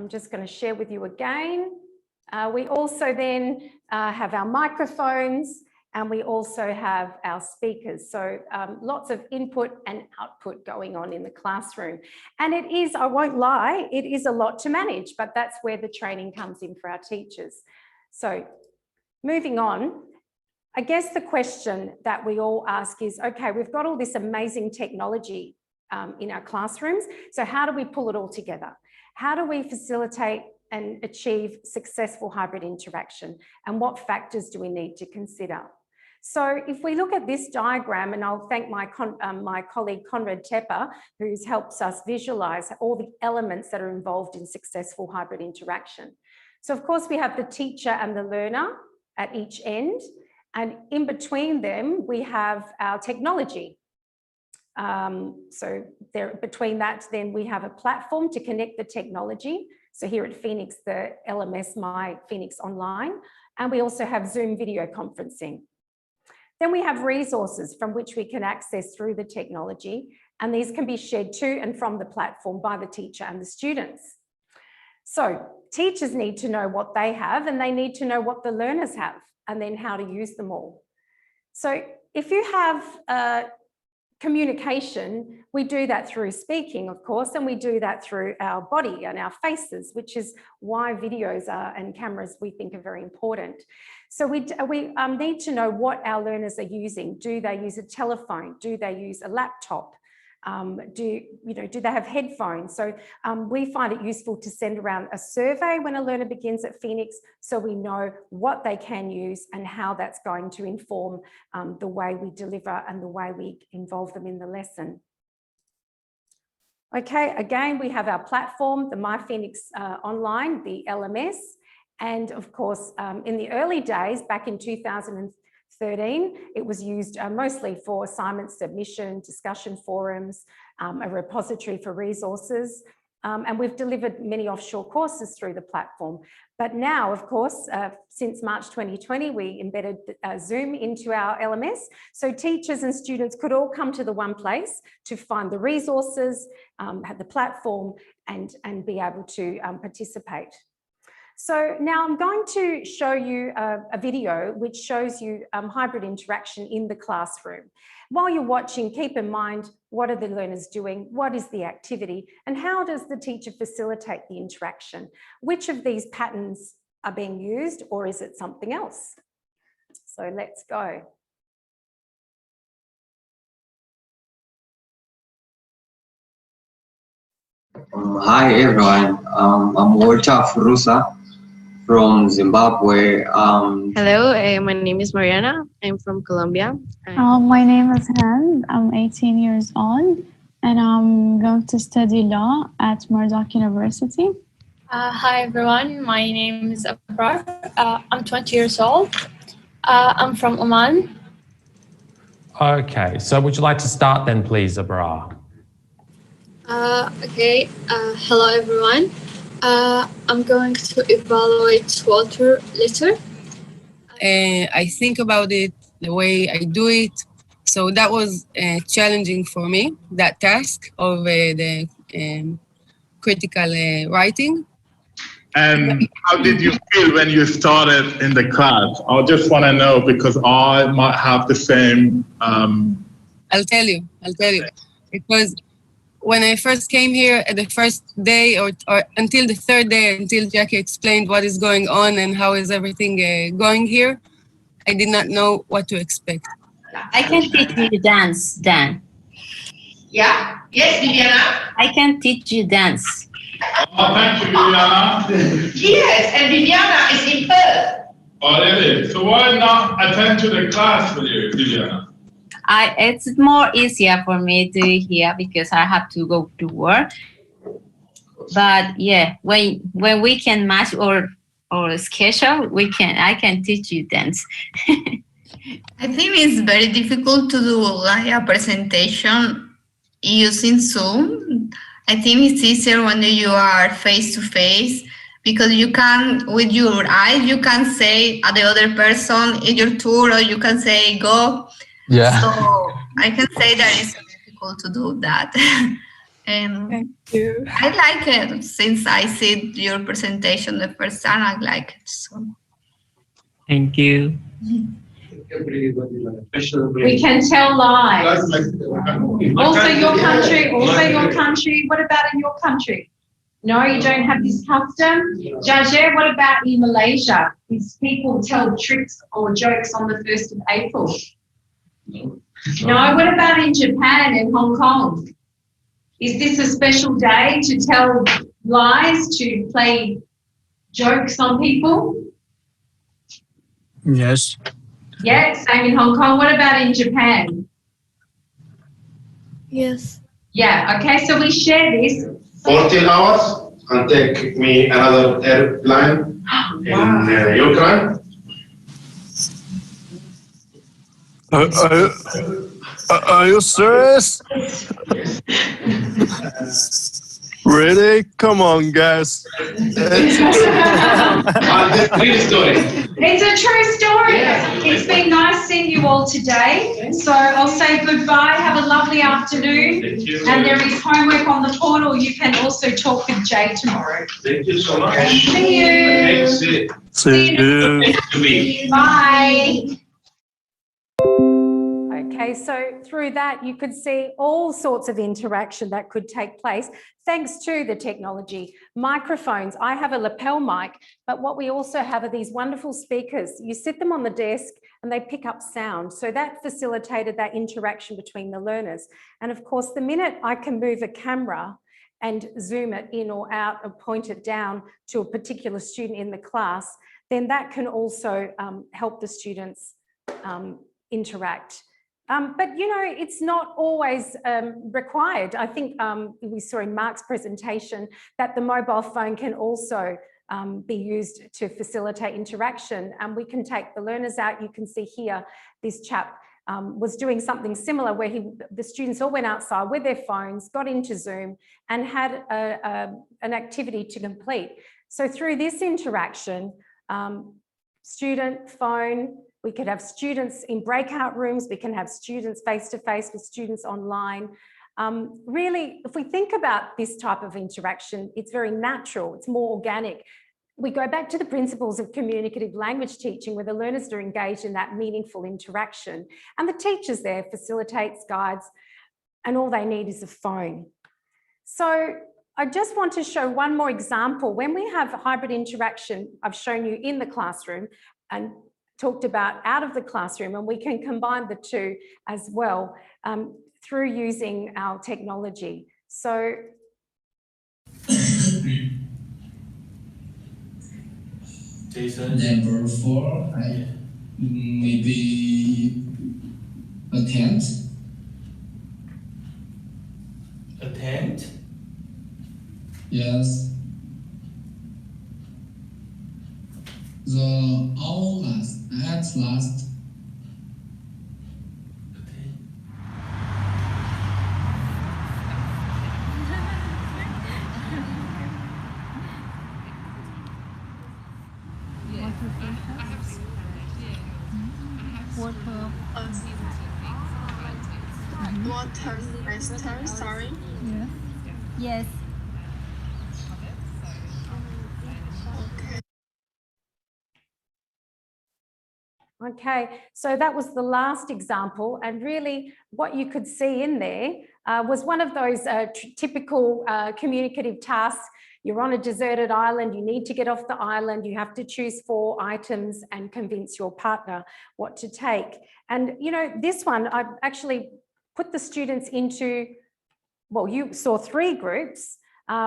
just going to share with you again. We also then have our microphones, and we also have our speakers. So lots of input and output going on in the classroom. And it is, I won't lie, it is a lot to manage, but that's where the training comes in for our teachers. So moving on, I guess the question that we all ask is, okay, we've got all this amazing technology in our classrooms. So how do we pull it all together? How do we facilitate and achieve successful hybrid interaction? And what factors do we need to consider? So if we look at this diagram, and I'll thank my colleague Conrad Tepper, who helps us visualize all the elements that are involved in successful hybrid interaction. So of course we have the teacher and the learner at each end, and in between them we have our technology. So there, between that, then we have a platform to connect the technology. So here at Phoenix, the LMS My Phoenix Online, and we also have Zoom video conferencing. Then we have resources from which we can access through the technology, and these can be shared to and from the platform by the teacher and the students. So teachers need to know what they have, and they need to know what the learners have, and then how to use them all. So if you have communication, we do that through speaking, of course, and we do that through our body and our faces, which is why videos and cameras we think are very important. So we need to know what our learners are using. Do they use a telephone? Do they use a laptop? Do they have headphones? So we find it useful to send around a survey when a learner begins at Phoenix, so we know what they can use and how that's going to inform the way we deliver and the way we involve them in the lesson. Okay, again, we have our platform, the MyPhoenix Online, the LMS. And of course, in the early days, back in 2013, it was used mostly for assignment submission, discussion forums, a repository for resources. And we've delivered many offshore courses through the platform. But now, of course, since March 2020, we embedded Zoom into our LMS. So teachers and students could all come to the one place to find the resources, have the platform, and be able to participate. So now I'm going to show you a video which shows you hybrid interaction in the classroom. While you're watching, keep in mind, what are the learners doing? What is the activity? And how does the teacher facilitate the interaction? Which of these patterns are being used, or is it something else? So let's go. Hi everyone, I'm Walter Furusa from Zimbabwe. Hello, my name is Mariana. I'm from Colombia. My name is Han. I'm 18 years old and I'm going to study law at Murdoch University. Hi everyone, my name is Abrar. I'm 20 years old. I'm from Oman. Okay, so would you like to start then, please, Abrar? Okay, hello everyone. I'm going to evaluate water later. I think about it the way I do it. So that was challenging for me, that task of the critical writing. And how did you feel when you started in the class? I just want to know because I might have the same. I'll tell you. Because when I first came here the first day or until the third day, until Jackie explained what is going on and how is everything going here, I did not know what to expect. I can teach you dance, Dan. Yeah? Yes, Viviana? I can teach you dance. Oh, thank you, Viviana. Yes, and Viviana is in Perth. Oh, really? So why not attend to the class with you, Viviana? It's more easier for me to here because I have to go to work. But yeah, when we can match or schedule, I can teach you dance. I think it's very difficult to do like a presentation using Zoom. I think it's easier when you are face to face because you can, with your eyes, you can say the other person in your tour, or you can say go. Yeah. So I can say that it's difficult to do that. And thank you. I like it since I see your presentation the first time. I like it. So. Thank you. We can tell live. Also your country. What about in your country? No, you don't have this custom? Jaja, what about in Malaysia? Is people tell tricks or jokes on the 1st of April? No, what about in Japan and Hong Kong? Is this a special day to tell lies, to play jokes on people? Yes. Yeah, same in Hong Kong. What about in Japan? Yes. Yeah, okay, so we share this. 14 hours and take me another airplane in Ukraine. Are you serious? Really? Come on, guys. It's a true story. It's a true story. Yeah. It's been nice seeing you all today. So I'll say goodbye. Have a lovely afternoon. And there is homework on the portal. You can also talk with Jay tomorrow. Thank you so much. See you. See you. Bye. Okay, so through that, you could see all sorts of interaction that could take place thanks to the technology. Microphones, I have a lapel mic, but what we also have are these wonderful speakers. You sit them on the desk and they pick up sound. So that facilitated that interaction between the learners. And of course, the minute I can move a camera and zoom it in or out or point it down to a particular student in the class, then that can also help the students interact But, you know, it's not always required. I think we saw in Mark's presentation that the mobile phone can also be used to facilitate interaction, and we can take the learners out. You can see here, this chap was doing something similar where the students all went outside with their phones, got into Zoom and had an activity to complete. So through this interaction, student, phone, we could have students in breakout rooms, we can have students face-to-face with students online. Really, if we think about this type of interaction, it's very natural, it's more organic. We go back to the principles of communicative language teaching where the learners are engaged in that meaningful interaction. And the teachers there facilitates, guides, and all they need is a phone. So I just want to show one more example. When we have hybrid interaction, I've shown you in the classroom and talked about out of the classroom, and we can combine the two as well through using our technology. So Number 4, maybe a tent. A tent? Yes. The all last, at last. Water, sorry. Yeah. Yes. Okay, so that was the last example, and really what you could see in there was one of those typical communicative tasks. You're on a deserted island, you need to get off the island, you have to choose 4 items and convince your partner what to take. And you know, this one, I've actually put the students into, well, you saw 3 groups.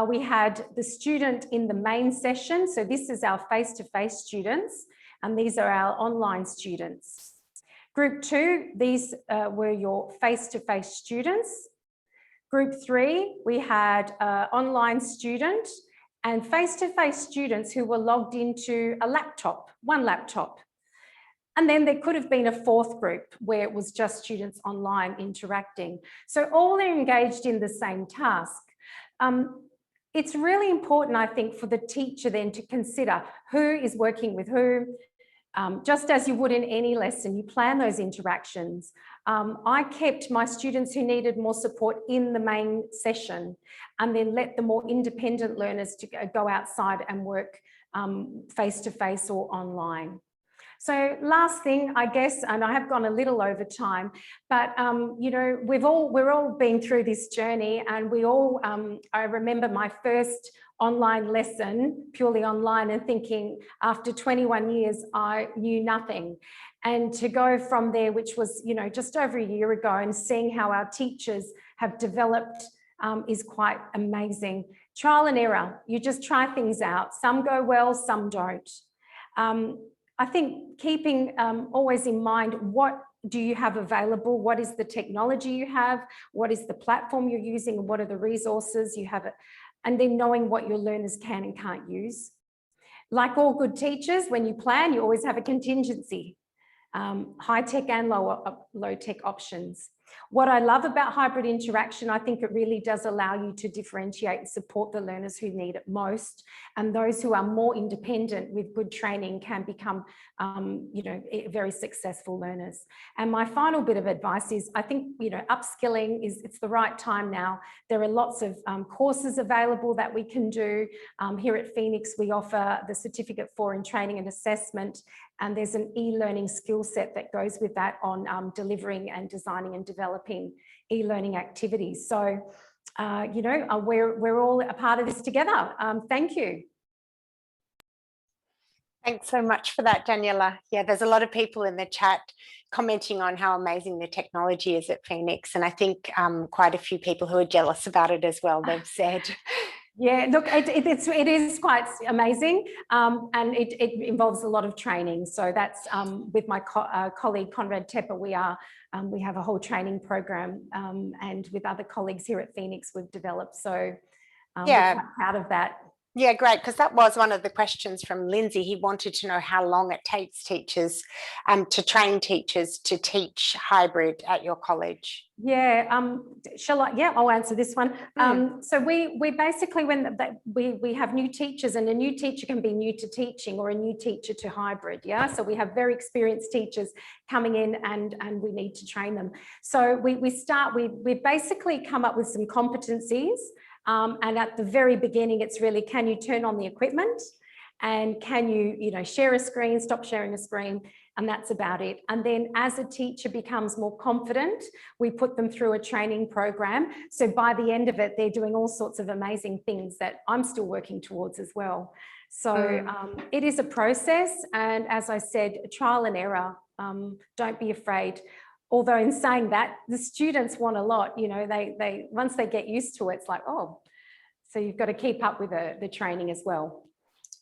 We had the student in the main session, so this is our face-to-face students, and these are our online students. Group 2, these were your face-to-face students. Group 3, we had online student and face-to-face students who were logged into a laptop, one laptop. And then there could have been a 4th group where it was just students online interacting. So all are engaged in the same task. It's really important, I think, for the teacher then to consider who is working with who. Just as you would in any lesson, you plan those interactions. I kept my students who needed more support in the main session and then let the more independent learners to go outside and work face-to-face or online. So last thing, I guess, and I have gone a little over time, but you know, we're all been through this journey, and we all, I remember my first online lesson, purely online, and thinking after 21 years, I knew nothing. And to go from there, which was, you know, just over a year ago, and seeing how our teachers have developed is quite amazing. Trial and error, you just try things out. Some go well, some don't. I think keeping always in mind, what do you have available? What is the technology you have? What is the platform you're using? What are the resources you have? And then knowing what your learners can and can't use. Like all good teachers, when you plan, you always have a contingency, high-tech and low-tech options. What I love about hybrid interaction, I think it really does allow you to differentiate and support the learners who need it most, and those who are more independent with good training can become, you know, very successful learners. And my final bit of advice is, I think, you know, upskilling it's the right time now. There are lots of courses available that we can do. Here at Phoenix, we offer the Certificate in Training and Assessment, and there's an e-learning skill set that goes with that on delivering and designing and developing e-learning activities. So, you know, we're all a part of this together. Thank you. Thanks so much for that, Daniela. Yeah, there's a lot of people in the chat commenting on how amazing the technology is at Phoenix. And I think quite a few people who are jealous about it as well, they've said. Yeah, look, it is quite amazing, and it involves a lot of training. So that's with my colleague Conrad Tepper, we have a whole training program, and with other colleagues here at Phoenix, we've developed. So we're quite proud of that. Yeah, great, because that was one of the questions from Lindsay. He wanted to know how long it takes teachers to train teachers to teach hybrid at your college. Yeah, shall I? Yeah, I'll answer this one. So we basically, when we have new teachers, and a new teacher can be new to teaching or a new teacher to hybrid. Yeah, so we have very experienced teachers coming in, and we need to train them. So we basically come up with some competencies. And at the very beginning, it's really, can you turn on the equipment, and can you, share a screen, stop sharing a screen, and that's about it. And then as a teacher becomes more confident, we put them through a training program. So by the end of it, they're doing all sorts of amazing things that I'm still working towards as well. So it is a process. And as I said, trial and error, don't be afraid. Although in saying that, the students want a lot, they once they get used to it, it's like, oh, so you've got to keep up with the training as well.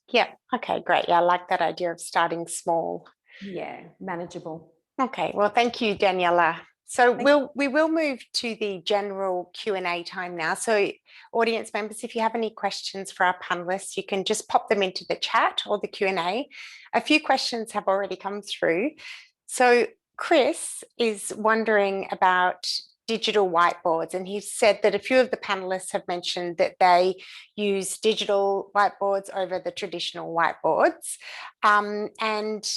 Yeah, okay, great. Yeah, I like that idea of starting small. Yeah, manageable. Okay, well, thank you, Daniela. So we will move to the general Q&A time now. So audience members, if you have any questions for our panelists, you can just pop them into the chat or the Q&A. A few questions have already come through. So Chris is wondering about digital whiteboards, and he said that a few of the panelists have mentioned that they use digital whiteboards over the traditional whiteboards, and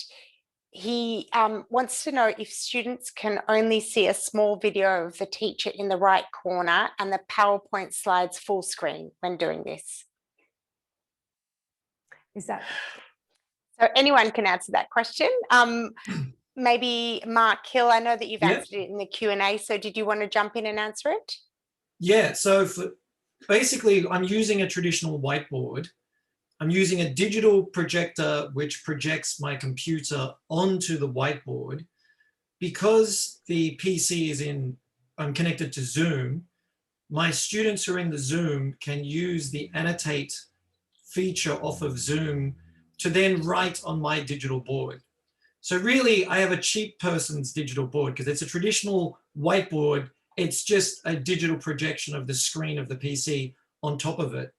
he wants to know if students can only see a small video of the teacher in the right corner and the PowerPoint slides full screen when doing this. Is that? So anyone can answer that question. Maybe Mark Hill, I know that you've answered it in the Q&A, so did you want to jump in and answer it? Yeah, so basically I'm using a traditional whiteboard. I'm using a digital projector which projects my computer onto the whiteboard. Because the PC is I'm connected to Zoom, my students who are in the Zoom can use the annotate feature off of Zoom to then write on my digital board. So really, I have a cheap person's digital board because it's a traditional whiteboard. It's just a digital projection of the screen of the PC on top of it.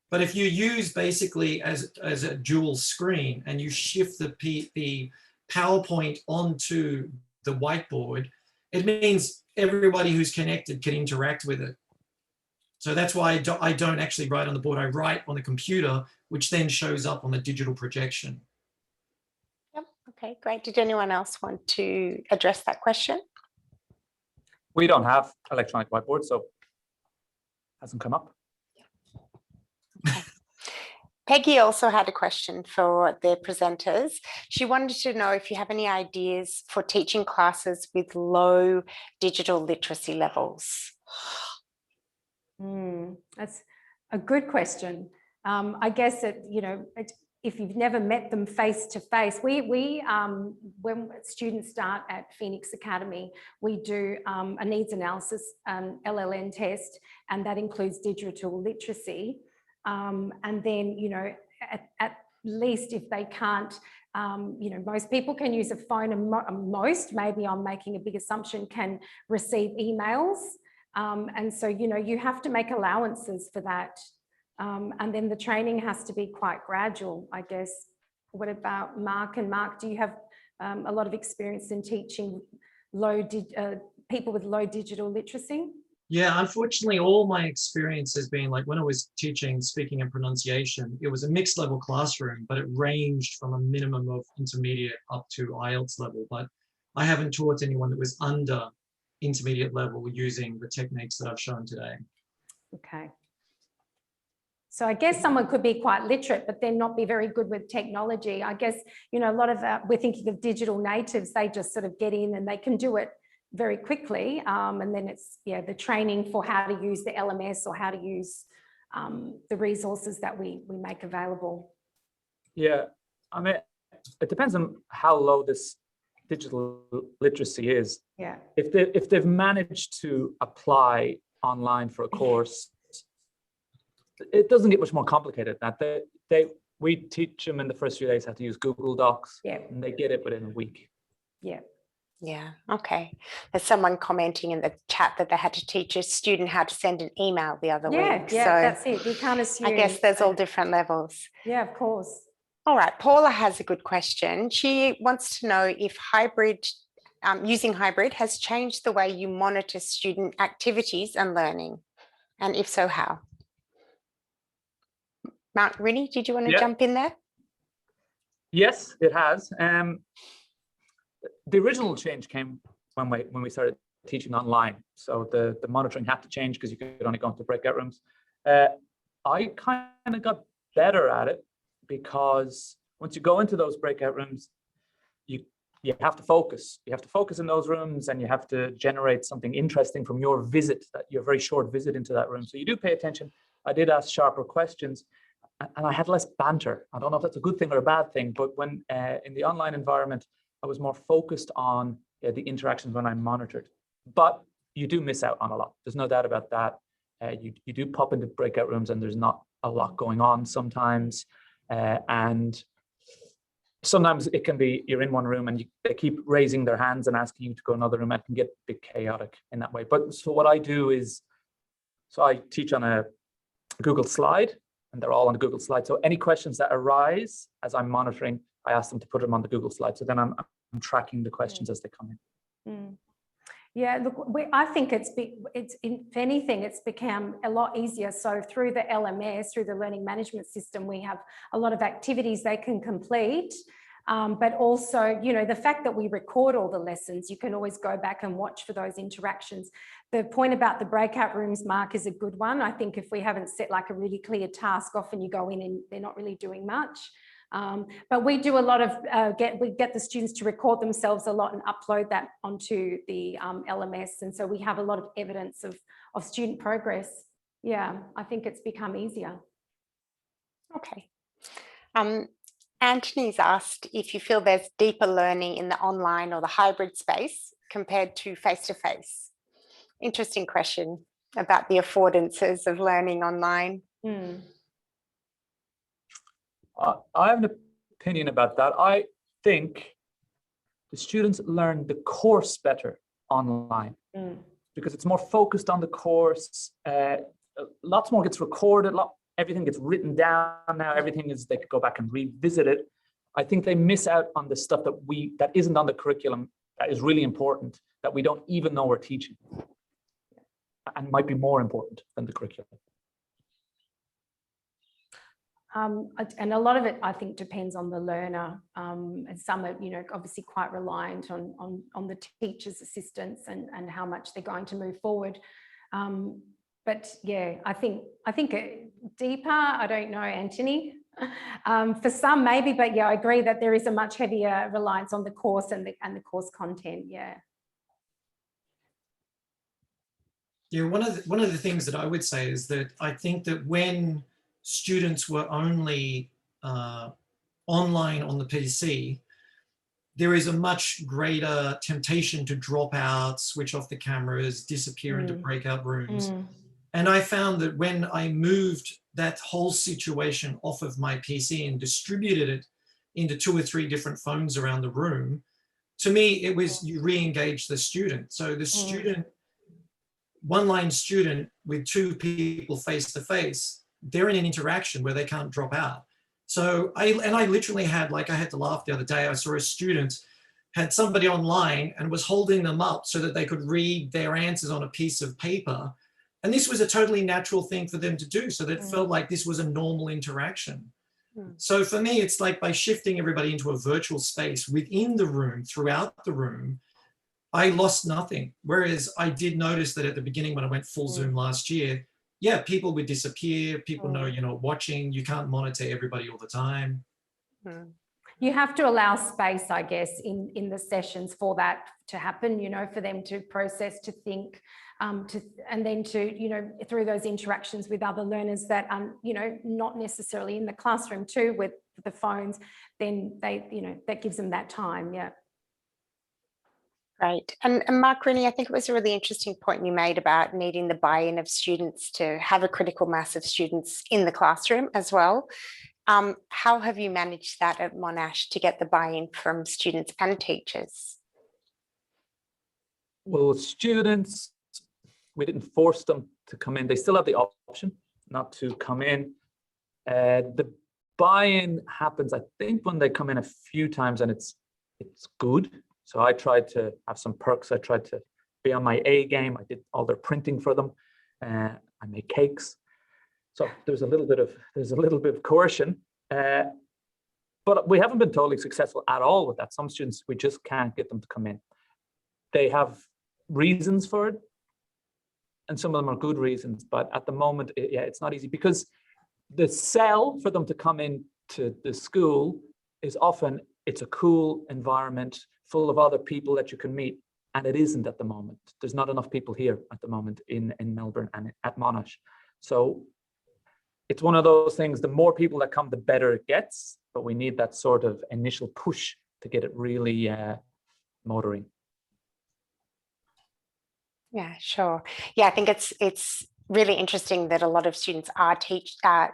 But if you use basically as a dual screen and you shift the PowerPoint onto the whiteboard, it means everybody who's connected can interact with it. So that's why I don't actually write on the board. I write on the computer, which then shows up on the digital projection. Okay, great. Did anyone else want to address that question? We don't have electronic whiteboards, so it hasn't come up. Okay. Peggy also had a question for the presenters. She wanted to know if you have any ideas for teaching classes with low digital literacy levels. That's a good question. I guess if you've never met them face to face, when students start at Phoenix Academy, we do a needs analysis LLN test, and that includes digital literacy. And then, at least if they can't, most people can use a phone, and most, maybe I'm making a big assumption, can receive emails. And so, you have to make allowances for that. And then the training has to be quite gradual, I guess. What about Mark? And Mark, do you have a lot of experience in teaching people with low digital literacy? Yeah, unfortunately, all my experience has been like when I was teaching speaking and pronunciation, it was a mixed level classroom, but it ranged from a minimum of intermediate up to IELTS level. But I haven't taught anyone that was under intermediate level using the techniques that I've shown today. Okay. So I guess someone could be quite literate, but then not be very good with technology. I guess, a lot of we're thinking of digital natives, they just sort of get in and they can do it very quickly. And then it's, the training for how to use the LMS or how to use the resources that we make available. Yeah, I mean, it depends on how low this digital literacy is. Yeah. If they've managed to apply online for a course, it doesn't get much more complicated than that. We teach them in the first few days how to use Google Docs, and they get it within a week. Yeah, okay. There's someone commenting in the chat that they had to teach a student how to send an email the other week. Yeah, So that's it. You can't assume. I guess there's all different levels. Yeah, of course. All right, Paula has a good question. She wants to know if using hybrid has changed the way you monitor student activities and learning, and if so, how? Rooney, did you want to jump in there? Yes, it has. The original change came when we started teaching online. So the monitoring had to change because you could only go into breakout rooms. I kind of got better at it because once you go into those breakout rooms, you have to focus. You have to focus in those rooms, and you have to generate something interesting from your visit, your very short visit into that room. So you do pay attention. I did ask sharper questions, and I had less banter. I don't know if that's a good thing or a bad thing, but when in the online environment, I was more focused on the interactions when I monitored. But you do miss out on a lot. There's no doubt about that. You do pop into breakout rooms, and there's not a lot going on sometimes. And sometimes it can be you're in one room and they keep raising their hands and asking you to go another room. It can get a bit chaotic in that way. But so what I do is, so I teach on a Google slide, and they're all on the Google slide. So any questions that arise as I'm monitoring, I ask them to put them on the Google slide. So then I'm tracking the questions as they come in. Yeah, look, I think if anything, it's become a lot easier. So through the LMS, through the learning management system, we have a lot of activities they can complete. But also, you know, the fact that we record all the lessons, you can always go back and watch for those interactions. The point about the breakout rooms, Mark, is a good one. I think if we haven't set like a really clear task, often you go in and they're not really doing much. But we do a lot of, we get the students to record themselves a lot and upload that onto the LMS. And so we have a lot of evidence of student progress. Yeah, I think it's become easier. Okay. Anthony's asked if you feel there's deeper learning in the online or the hybrid space compared to face-to-face. Interesting question about the affordances of learning online. I have an opinion about that. I think the students learn the course better online because it's more focused on the course. Lots more gets recorded. Everything gets written down now. Everything is, they could go back and revisit it. I think they miss out on the stuff that isn't on the curriculum that is really important, that we don't even know we're teaching, and might be more important than the curriculum. And a lot of it, I think, depends on the learner. And some are, you know, obviously quite reliant on the teacher's assistance and how much they're going to move forward. But yeah, I think deeper, I don't know, Anthony. For some maybe, but yeah, I agree that there is a much heavier reliance on the course and the course content. Yeah. Yeah, one of the things that I would say is that I think that when students were only online on the PC, there is a much greater temptation to drop out, switch off the cameras, disappear into breakout rooms. And I found that when I moved that whole situation off of my PC and distributed it into 2 or 3 different phones around the room, to me, it was you re-engage the student. So the student, one-line student with 2 people face-to-face, they're in an interaction where they can't drop out. So I literally had, like, I had to laugh the other day. I saw a student had somebody online and was holding them up so that they could read their answers on a piece of paper. And this was a totally natural thing for them to do. So that it felt like this was a normal interaction. So for me, it's like by shifting everybody into a virtual space within the room, throughout the room, I lost nothing. Whereas I did notice that at the beginning when I went full Zoom last year, yeah, people would disappear. People know you're not watching. You can't monitor everybody all the time. You have to allow space, I guess, in the sessions for that to happen, you know, for them to process, to think, and then to, you know, through those interactions with other learners that, you know, not necessarily in the classroom too with the phones, then they, you know, that gives them that time. Yeah. Great. And Mark, Rooney, I think it was a really interesting point you made about needing the buy-in of students to have a critical mass of students in the classroom as well. How have you managed that at Monash to get the buy-in from students and teachers? Well, students, we didn't force them to come in. They still have the option not to come in. The buy-in happens, I think, when they come in a few times, and it's good. So I tried to have some perks. I tried to be on my A game. I did all their printing for them. I made cakes. So there's a little bit of coercion, but we haven't been totally successful at all with that. Some students, we just can't get them to come in. They have reasons for it, and some of them are good reasons, but at the moment, it's not easy, because the sell for them to come in to the school is often, it's a cool environment full of other people that you can meet, and it isn't at the moment. There's not enough people here at the moment in Melbourne and at Monash. So it's one of those things, the more people that come, the better it gets, but we need that sort of initial push to get it really motoring. Yeah, sure. Yeah, I think it's really interesting that a lot of students are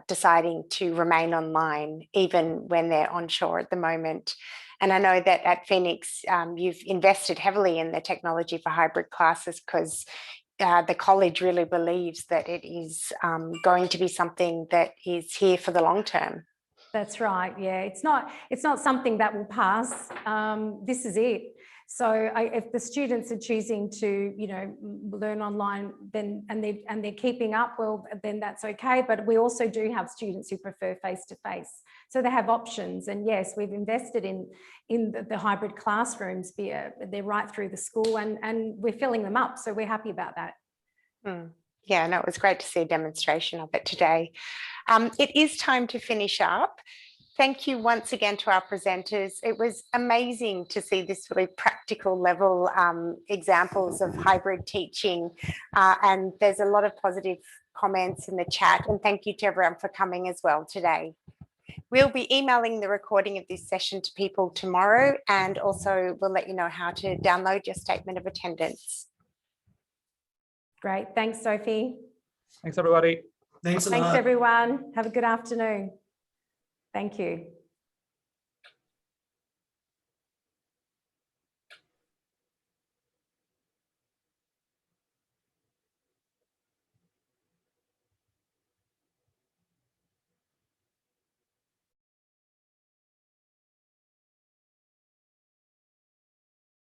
deciding to remain online even when they're onshore at the moment. And I know that at Phoenix, you've invested heavily in the technology for hybrid classes, because the college really believes that it is going to be something that is here for the long term. That's right. Yeah, it's not something that will pass. This is it. So if the students are choosing to, learn online, then and they're keeping up, well, then that's okay. But we also do have students who prefer face-to-face, so they have options. And yes, we've invested in the hybrid classrooms. They're right through the school, and we're filling them up. So we're happy about that. Yeah, no, it was great to see a demonstration of it today. It is time to finish up. Thank you once again to our presenters. It was amazing to see this really practical level examples of hybrid teaching, and there's a lot of positive comments in the chat, and thank you to everyone for coming as well today. We'll be emailing the recording of this session to people tomorrow, and also we'll let you know how to download your statement of attendance. Great. Thanks, Sophie. Thanks, everybody. Thanks a lot. Thanks, everyone. Have a good afternoon. Thank you.